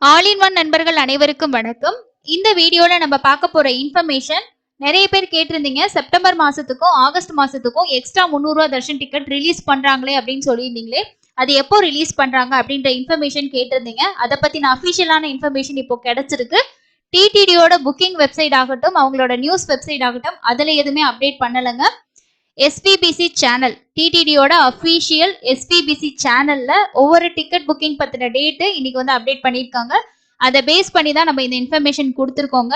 All in one நண்பர்கள் அனைவருக்கும் வணக்கம். இந்த வீடியோல நம்ம பார்க்க போற இன்ஃபர்மேஷன் நிறைய பேர் கேட்டிருந்தீங்க. செப்டம்பர் மாசத்துக்கும் ஆகஸ்ட் மாசத்துக்கும் எக்ஸ்ட்ரா 300 ரூபாய் தர்ஷன் டிக்கெட் ரிலீஸ் பண்றாங்களே அப்படின்னு சொல்லியிருந்தீங்களே, அது எப்போ ரிலீஸ் பண்றாங்க அப்படின்ற இன்ஃபர்மேஷன் கேட்டிருந்தீங்க. அதை பத்தின அபிஷியலான இன்ஃபர்மேஷன் இப்போ கிடைச்சிருக்கு. டிடிடியோட புக்கிங் வெப்சைட் ஆகட்டும், அவங்களோட நியூஸ் வெப்சைட் ஆகட்டும், அதுல எதுவுமே update பண்ணலைங்க. SPBC channel, டிடிடியோட official SPBC சேனல்ல ஒவ்வொரு டிக்கெட் புக்கிங் பத்தின டேட்டு இன்னைக்கு வந்து அப்டேட் பண்ணியிருக்காங்க. அதை பேஸ் பண்ணி தான் நம்ம இந்த இன்ஃபர்மேஷன் கொடுத்துருக்கோங்க.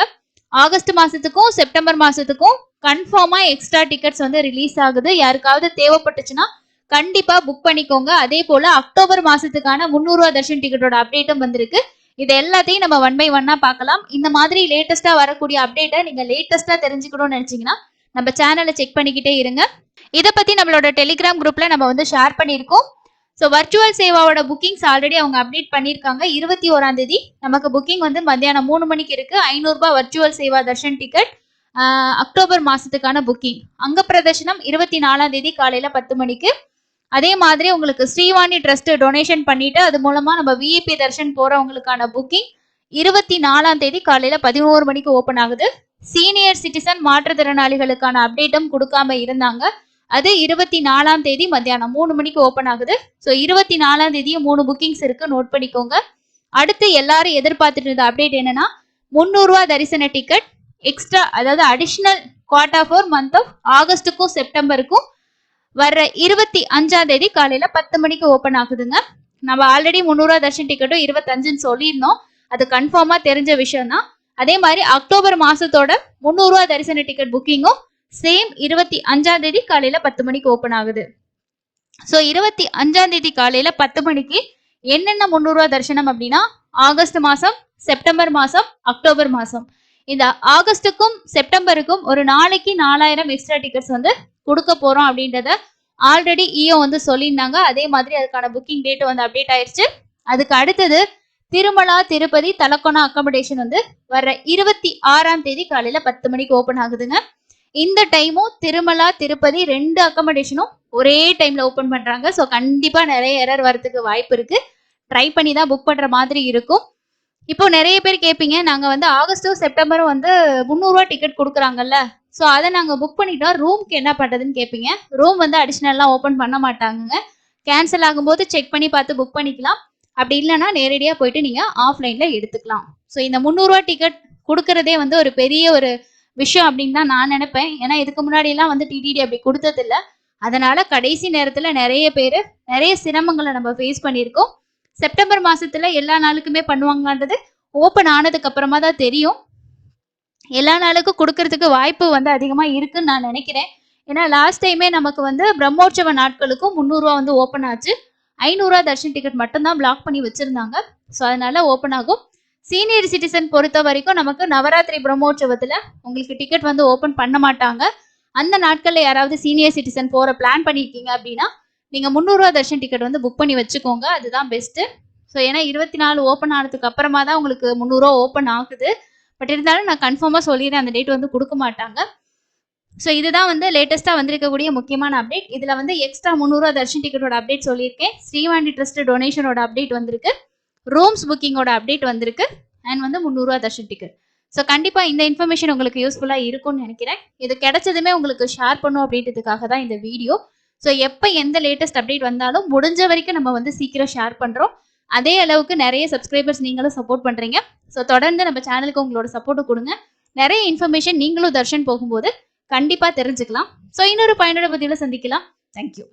ஆகஸ்ட் மாசத்துக்கும் செப்டம்பர் மாசத்துக்கும் கன்ஃபார்மா எக்ஸ்ட்ரா டிக்கெட்ஸ் வந்து ரிலீஸ் ஆகுது. யாருக்காவது தேவைப்பட்டுச்சுன்னா கண்டிப்பா புக் பண்ணிக்கோங்க. அதே போல அக்டோபர் மாசத்துக்கான 300 ரூபாய் தர்ஷன் டிக்கெட்டோட அப்டேட்டும் வந்திருக்கு. இது எல்லாத்தையும் நம்ம ஒன் பை ஒன்னா பார்க்கலாம். இந்த மாதிரி லேட்டஸ்டா வரக்கூடிய அப்டேட்டை நீங்க லேட்டஸ்டா தெரிஞ்சுக்கணும்னு நினைச்சீங்கன்னா நம்ம சேனலை செக் பண்ணிக்கிட்டே இருங்க. இதை பத்தி நம்மளோட டெலிகிராம் குரூப்ல நம்ம வந்து ஷேர் பண்ணியிருக்கோம். ஸோ வர்ச்சுவல் சேவாவோட புக்கிங்ஸ் ஆல்ரெடி அவங்க அப்டேட் பண்ணியிருக்காங்க. 21ஆம் தேதி நமக்கு புக்கிங் வந்து மத்தியானம் 3 மணிக்கு இருக்கு. 500 ரூபாய் virtual seva darshan ticket October மாசத்துக்கான புக்கிங். அங்க பிரதர்ஷனம் 24ஆம் தேதி காலையில 10 மணிக்கு. அதே மாதிரி உங்களுக்கு ஸ்ரீவாணி ட்ரஸ்ட் டொனேஷன் பண்ணிட்டு அது மூலமா நம்ம விஐபி தர்ஷன் போறவங்களுக்கான புக்கிங் 24ஆம் தேதி காலையில 11 மணிக்கு ஓபன் ஆகுது. சீனியர் சிட்டிசன் மாற்றுத்திறனாளிகளுக்கான அப்டேட்டும் கொடுக்காம இருந்தாங்க. அது 24ஆம் தேதி மத்தியானம் 3 மணிக்கு ஓபன் ஆகுது. ஸோ 24ஆம் தேதியும் 3 புக்கிங்ஸ் இருக்கு, நோட் பண்ணிக்கோங்க. அடுத்து எல்லாரும் எதிர்பார்த்துட்டு இருந்த அப்டேட் என்னன்னா 300 ரூபாய் தரிசன டிக்கெட் எக்ஸ்ட்ரா, அதாவது additional quarter for month of ஆகஸ்டுக்கும் செப்டம்பருக்கும் வர்ற 25ஆம் தேதி காலையில 10 மணிக்கு ஓபன் ஆகுதுங்க. நம்ம ஆல்ரெடி 300 ரூபாய் தர்ஷன் டிக்கெட்டும் 25ன்னு சொல்லியிருந்தோம். அது கன்ஃபார்மா தெரிஞ்ச விஷயம் தான். அதே மாதிரி அக்டோபர் மாசத்தோட 300 ரூபாய் தரிசன டிக்கெட் புக்கிங்கும் சேம் 25ஆம் தேதி காலையில 10 மணிக்கு ஓபன் ஆகுது. ஸோ 25ஆம் தேதி காலையில 10 மணிக்கு என்னென்ன 300 ரூபாய் தரிசனம் அப்படின்னா ஆகஸ்ட் மாசம், செப்டம்பர் மாசம், அக்டோபர் மாசம். இந்த ஆகஸ்டுக்கும் செப்டம்பருக்கும் ஒரு நாளைக்கு 4000 எக்ஸ்ட்ரா டிக்கெட்ஸ் வந்து கொடுக்க போறோம் அப்படின்றத ஆல்ரெடி இஓ வந்து சொல்லியிருந்தாங்க. அதே மாதிரி அதுக்கான புக்கிங் டேட் வந்து அப்டேட் ஆயிடுச்சு. அதுக்கு அடுத்தது திருமலா திருப்பதி தலக்கோணா அகாமடேஷன் வந்து வர்ற 26ஆம் தேதி காலையில 10 மணிக்கு ஓபன் ஆகுதுங்க. இந்த டைமும் திருமலா திருப்பதி 2 அகாமடேஷனும் ஒரே டைம்ல ஓபன் பண்றாங்க. ஸோ கண்டிப்பா நிறைய எரர் வரதுக்கு வாய்ப்பு இருக்கு. ட்ரை பண்ணி தான் புக் பண்ற மாதிரி இருக்கும். இப்போ நிறைய பேர் கேட்பீங்க, நாங்க வந்து ஆகஸ்டும் செப்டம்பரும் வந்து 300 ரூபாய் டிக்கெட் கொடுக்குறாங்கல்ல, ஸோ அதை நாங்க புக் பண்ணிட்டோம், ரூம்க்கு என்ன பண்றதுன்னு கேட்பீங்க. ரூம் வந்து அடிஷ்னல்லாம் ஓபன் பண்ண மாட்டாங்க. கேன்சல் ஆகும்போது செக் பண்ணி பார்த்து புக் பண்ணிக்கலாம். அப்படி இல்லைன்னா நேரடியாக போயிட்டு நீங்க ஆஃப்லைன்ல எடுத்துக்கலாம். ஸோ இந்த 300 ரூபாய் டிக்கெட் கொடுக்கறதே வந்து ஒரு பெரிய ஒரு விஷயம் அப்படின்னு தான் நான் நினைப்பேன். ஏன்னா இதுக்கு முன்னாடி எல்லாம் வந்து டிடிடி அப்படி கொடுத்தது இல்லை. அதனால கடைசி நேரத்துல நிறைய பேர் நிறைய சிரமங்களை நம்ம ஃபேஸ் பண்ணியிருக்கோம். செப்டம்பர் மாசத்துல எல்லா நாளுக்குமே பண்ணுவாங்கன்றது ஓப்பன் ஆனதுக்கு அப்புறமா தான் தெரியும். எல்லா நாளுக்கும் கொடுக்கறதுக்கு வாய்ப்பு வந்து அதிகமா இருக்குன்னு நான் நினைக்கிறேன். ஏன்னா லாஸ்ட் டைமே நமக்கு வந்து பிரம்மோற்சவ நாட்களுக்கும் 300 ரூபா வந்து ஓப்பன் ஆச்சு. 500 ரூபா தர்ஷன் டிக்கெட் மட்டும்தான் பிளாக் பண்ணி வச்சிருந்தாங்க. ஸோ அதனால ஓப்பன் ஆகும். சீனியர் சிட்டிசன் பொறுத்த வரைக்கும் நமக்கு நவராத்திரி பிரம்மோற்சவத்துல உங்களுக்கு டிக்கெட் வந்து ஓப்பன் பண்ண மாட்டாங்க. அந்த நாட்கள்ல யாராவது சீனியர் சிட்டிசன் போற பிளான் பண்ணிருக்கீங்க அப்படின்னா நீங்க 300 ரூபா தர்ஷன் டிக்கெட் வந்து புக் பண்ணி வச்சுக்கோங்க. அதுதான் பெஸ்ட். ஸோ ஏன்னா 24 ஓப்பன் ஆனதுக்கு அப்புறமா தான் உங்களுக்கு 300 ரூபா ஓப்பன் ஆகுது. பட் இருந்தாலும் நான் கன்ஃபார்மா சொல்லிடுறேன், அந்த டேட் வந்து கொடுக்க மாட்டாங்க. ஸோ இதுதான் வந்து லேட்டஸ்டா வந்திருக்கக்கூடிய முக்கியமான அப்டேட். இதுல வந்து எக்ஸ்ட்ரா 300 ரூபா தர்ஷன் டிக்கெட்டோட அப்டேட் சொல்லியிருக்கேன். ஸ்ரீவாணி ட்ரஸ்ட் டொனேஷனோட அப்டேட் வந்திருக்கு. ரூம்ஸ் புக்கிங்கோட அப்டேட் வந்திருக்கு. அண்ட் வந்து 300 ரூபா தர்ஷன் டிக்கெட். ஸோ கண்டிப்பா இந்த இன்ஃபர்மேஷன் உங்களுக்கு யூஸ்ஃபுல்லா இருக்கும்னு நினைக்கிறேன். இது கிடைச்சதுமே உங்களுக்கு ஷேர் பண்ணும் அப்படின்றதுக்காக தான் இந்த வீடியோ. ஸோ எப்போ எந்த லேட்டஸ்ட் அப்டேட் வந்தாலும் முடிஞ்ச வரைக்கும் நம்ம வந்து சீக்கிரம் ஷேர் பண்றோம். அதே அளவுக்கு நிறைய சப்ஸ்கிரைபர்ஸ் நீங்களும் சப்போர்ட் பண்றீங்க. ஸோ தொடர்ந்து நம்ம சேனலுக்கு உங்களோட சப்போர்ட் கொடுங்க. நிறைய இன்ஃபர்மேஷன் நீங்களும் தர்ஷன் போகும்போது கண்டிப்பா தெரிஞ்சுக்கலாம். ஸோ இன்னொரு பயனுள்ள பதிவில் சந்திக்கலாம். தேங்க்யூ.